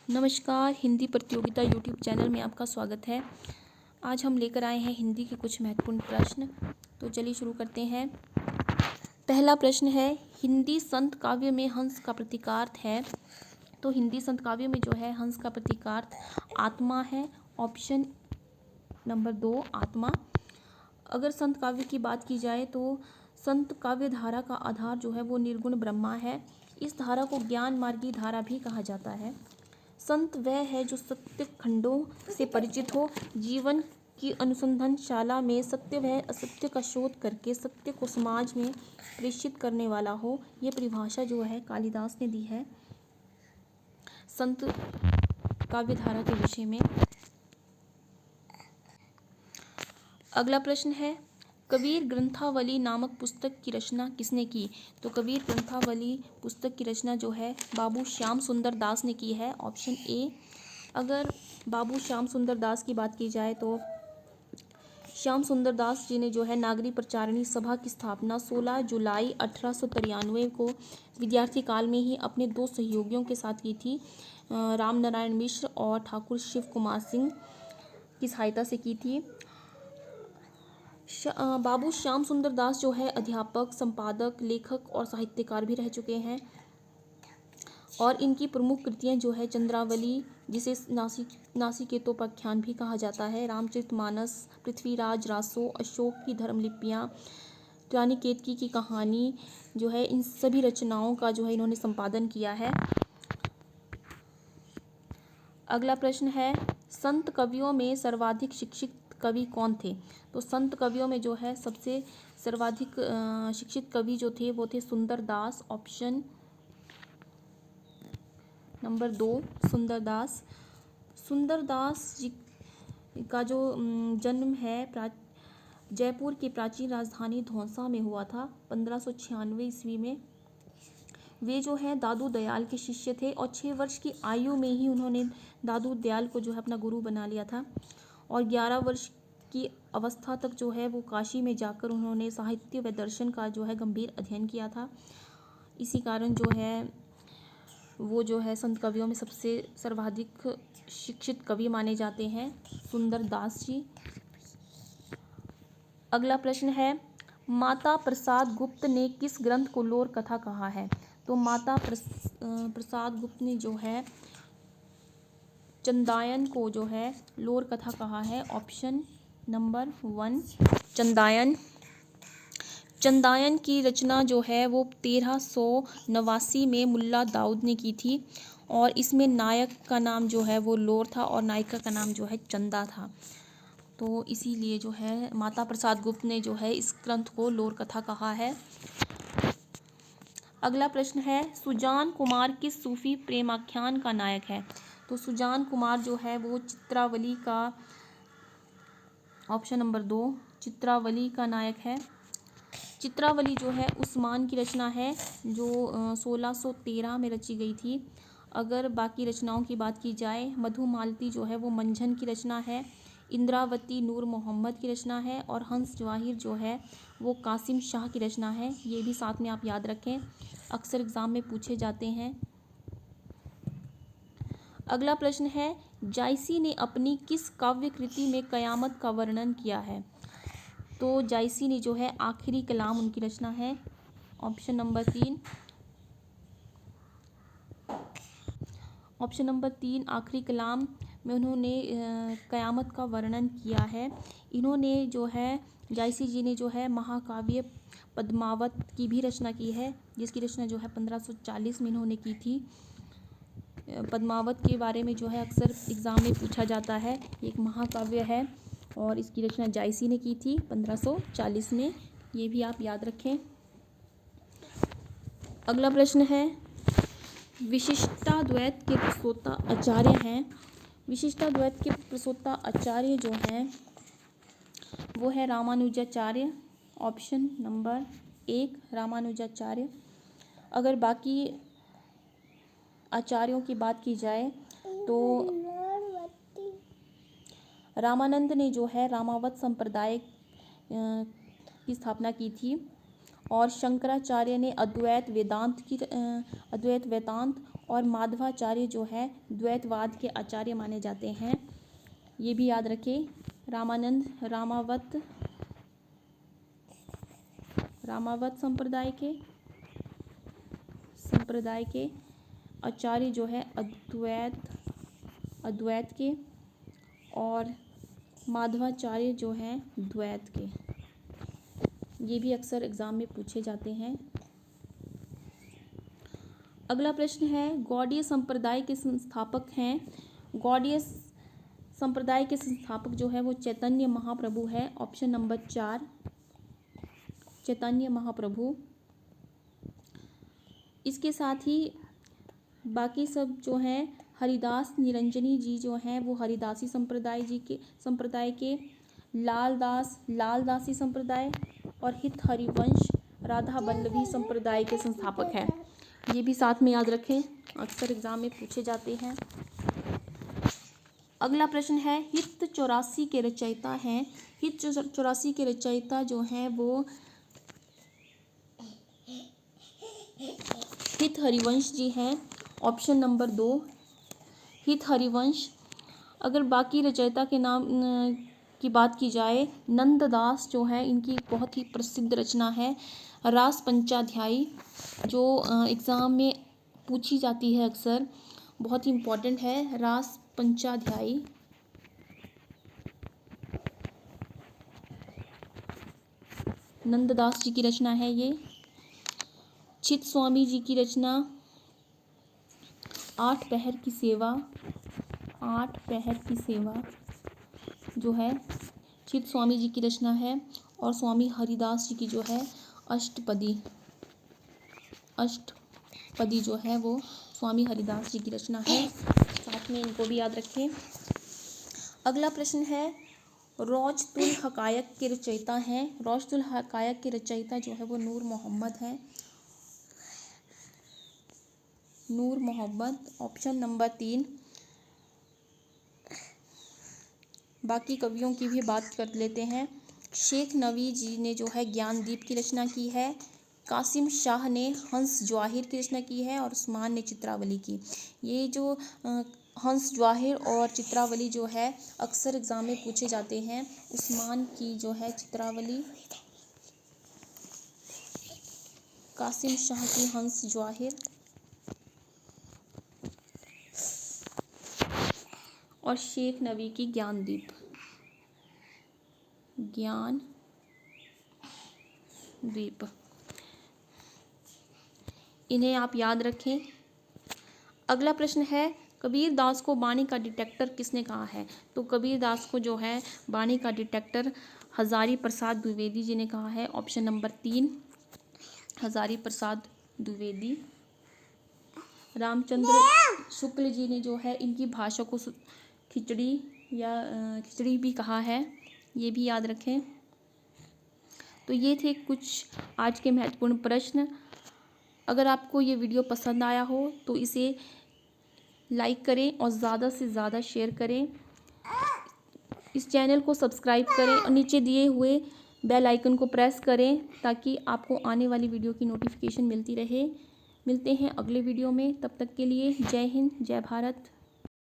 नमस्कार, हिंदी प्रतियोगिता YouTube channel में आपका स्वागत है। आज हम लेकर आए हैं हिंदी के कुछ महत्वपूर्ण प्रश्न। तो चलिए शुरू करते हैं। पहला प्रश्न है, हिंदी संत काव्य में हंस का प्रतीकार्थ है। तो हिंदी संत काव्य में जो है हंस का प्रतीकार्थ आत्मा है। ऑप्शन नंबर 2 आत्मा। अगर संत काव्य की बात की जाए तो संत काव्य धारा का आधार जो है वो निर्गुण ब्रह्मा है। इस धारा को ज्ञान मार्गी धारा भी कहा जाता है। संत वह है जो सत्य खंडों से परिचित हो, जीवन की अनुसंधानशाला में सत्य व असत्य का शोध करके सत्य को समाज में प्रेषित करने वाला हो। ये परिभाषा जो है कालिदास ने दी है संत काव्यधारा के विषय में। अगला प्रश्न है, कबीर ग्रंथावली नामक पुस्तक की रचना किसने की? तो कबीर ग्रंथावली पुस्तक की रचना जो है बाबू श्याम सुंदर दास ने की है। Option A. अगर बाबू श्याम सुंदर दास की बात की जाए तो श्याम सुंदर दास जी ने जो है नागरी प्रचारिणी सभा की स्थापना 16 जुलाई 1893 को विद्यार्थी काल में ही अपने 2 सहयोगियों के साथ की थी, राम नारायण मिश्र और ठाकुर शिव कुमार सिंह की सहायता से की थी। बाबू श्याम सुंदर दास जो है अध्यापक, संपादक, लेखक और साहित्यकार भी रह चुके हैं और इनकी प्रमुख कृतियां जो है चंद्रावली, जिसे नासिकेतोपाख्यान भी कहा जाता है, रामचरितमानस, पृथ्वीराज रासो, अशोक की धर्मलिपियां, रानी केतकी की कहानी जो है, इन सभी रचनाओं का जो है इन्होंने संपादन किया है। अगला प्रश्न है, संत कवियों में सर्वाधिक शिक्षित कवि कौन थे? तो संत कवियों में जो है सबसे सर्वाधिक शिक्षित कवि जो थे वो थे सुंदर दास। ऑप्शन नंबर 2 सुंदर दास। सुंदर दास जी का जो जन्म है जयपुर की प्राचीन राजधानी धौंसा में हुआ था 1596 ईस्वी में। वे जो है दादू दयाल के शिष्य थे और 6 वर्ष की आयु में ही उन्होंने दादू दयाल को जो है अपना गुरु बना लिया था और 11 वर्ष की अवस्था तक जो है वो काशी में जाकर उन्होंने साहित्य व दर्शन का जो है गंभीर अध्ययन किया था। इसी कारण जो है वो जो है संत कवियों में सबसे सर्वाधिक शिक्षित कवि माने जाते हैं सुंदर दास जी। अगला प्रश्न है, माता प्रसाद गुप्त ने किस ग्रंथ को लोर कथा कहा है? तो माता प्रसाद गुप्त ने जो है चंदायन को जो है लोर कथा कहा है। Option number 1 Chandayan. चंदायन की रचना जो है वो 1389 में मुल्ला दाऊद ने की थी और इसमें नायक का नाम जो है वो लोर था और नायिका का नाम जो है चंदा था। तो इसीलिए जो है माता प्रसाद गुप्त ने जो है इस ग्रंथ को लोर कथा कहा है। अगला प्रश्न है, सुजान कुमार किस सूफी प्रेमाख्यान का नायक है? तो सुजान कुमार जो है वो चित्रावली का, ऑप्शन नंबर 2 चित्रावली का नायक है। चित्रावली जो है उस्मान की रचना है जो 1613 में रची गई थी। अगर बाकी रचनाओं की बात की जाए, मधुमालती जो है वो मंझन की रचना है, इंद्रावती नूर मोहम्मद की रचना है और हंस जवाहिर जो है वो कासिम शाह की रचना है। ये भी साथ में आप याद रखें, अक्सर एग्ज़ाम में पूछे जाते हैं। अगला प्रश्न है, जायसी ने अपनी किस काव्य कृति में कयामत का वर्णन किया है? तो जायसी ने जो है आखिरी कलाम उनकी रचना है। ऑप्शन नंबर 3 आखिरी कलाम में उन्होंने कयामत का वर्णन किया है। इन्होंने जो है जायसी जी ने जो है महाकाव्य पद्मावत की भी रचना की है, जिसकी रचना जो है 1540 में इन्होंने की थी। पद्मावत के बारे में जो है अक्सर एग्ज़ाम में पूछा जाता है। एक महाकाव्य है और इसकी रचना जायसी ने की थी 1540 में। ये भी आप याद रखें। अगला प्रश्न है, विशिष्टाद्वैत के प्रस्तोता आचार्य हैं। विशिष्टाद्वैत के प्रस्तोता आचार्य जो हैं वो है रामानुजाचार्य। Option number 1 Ramanujacharya. अगर बाकी आचार्यों की बात की जाए तो रामानंद ने जो है रामावत संप्रदाय की स्थापना की थी और शंकराचार्य ने अद्वैत वेदांत और माधवाचार्य जो है द्वैतवाद के आचार्य माने जाते हैं। ये भी याद रखें। रामानंद रामावत संप्रदाय के आचार्य जो है अद्वैत के, और माधवाचार्य जो हैं द्वैत के। ये भी अक्सर एग्जाम में पूछे जाते हैं। अगला प्रश्न है, गौड़ीय संप्रदाय के संस्थापक हैं। गौड़ीय संप्रदाय के संस्थापक जो है वो चैतन्य महाप्रभु है। Option number 4 Chaitanya Mahaprabhu. इसके साथ ही बाकी सब जो हैं हरिदास निरंजनी जी जो हैं वो हरिदासी संप्रदाय के लालदासी संप्रदाय और हित हरिवंश राधा वल्लभी संप्रदाय के संस्थापक हैं। ये भी साथ में याद रखें, अक्सर एग्जाम में पूछे जाते हैं। अगला प्रश्न है, हित 84 के रचयिता हैं। हित 84 के रचयिता जो हैं वो हित हरिवंश जी हैं। ऑप्शन नंबर 2 हित हरिवंश। अगर बाकी रचयिता के नाम की बात की जाए, नंददास जो है इनकी बहुत ही प्रसिद्ध रचना है रास पंचाध्यायी, जो एग्ज़ाम में पूछी जाती है अक्सर, बहुत ही इम्पोर्टेंट है रास पंचाध्यायी। नंददास जी की रचना है ये। चित स्वामी जी की रचना 8 पहर की सेवा जो है चित स्वामी जी की रचना है। और स्वामी हरिदास जी की जो है अष्टपदी जो है वो स्वामी हरिदास जी की रचना है। साथ में इनको भी याद रखें। अगला प्रश्न है, रौजतुल हकायक के रचयिता हैं। रौजतुल हकायक के रचयिता जो है वो नूर मोहम्मद। Option number 3। बाकी कवियों की भी बात कर लेते हैं। शेख नवी जी ने जो है ज्ञानदीप की रचना की है। कासिम शाह ने हंस जवाहिर की रचना की है और उस्मान ने चित्रावली की। ये जो हंस जवाहिर और चित्रावली जो है अक्सर एग्जाम में पूछे जाते हैं। उस्मान की जो है चित्रावली, कासिम शाह की हंस जवाहिर और शेख नवी की ज्ञानदीप। इन्हें आप याद रखें। अगला प्रश्न है, कबीर दास को बाणी का डिटेक्टर किसने कहा है? तो कबीर दास को जो है बाणी का डिटेक्टर हजारी प्रसाद द्विवेदी जी ने कहा है। Option number 3 Hazari Prasad Dwivedi. रामचंद्र शुक्ल जी ने जो है इनकी भाषा को खिचड़ी भी कहा है। ये भी याद रखें। तो ये थे कुछ आज के महत्वपूर्ण प्रश्न। अगर आपको ये वीडियो पसंद आया हो तो इसे लाइक करें और ज़्यादा से ज़्यादा शेयर करें। इस चैनल को सब्सक्राइब करें और नीचे दिए हुए बेल आइकन को प्रेस करें ताकि आपको आने वाली वीडियो की नोटिफिकेशन मिलती रहे। मिलते हैं अगले वीडियो में, तब तक के लिए जय हिंद, जय भारत।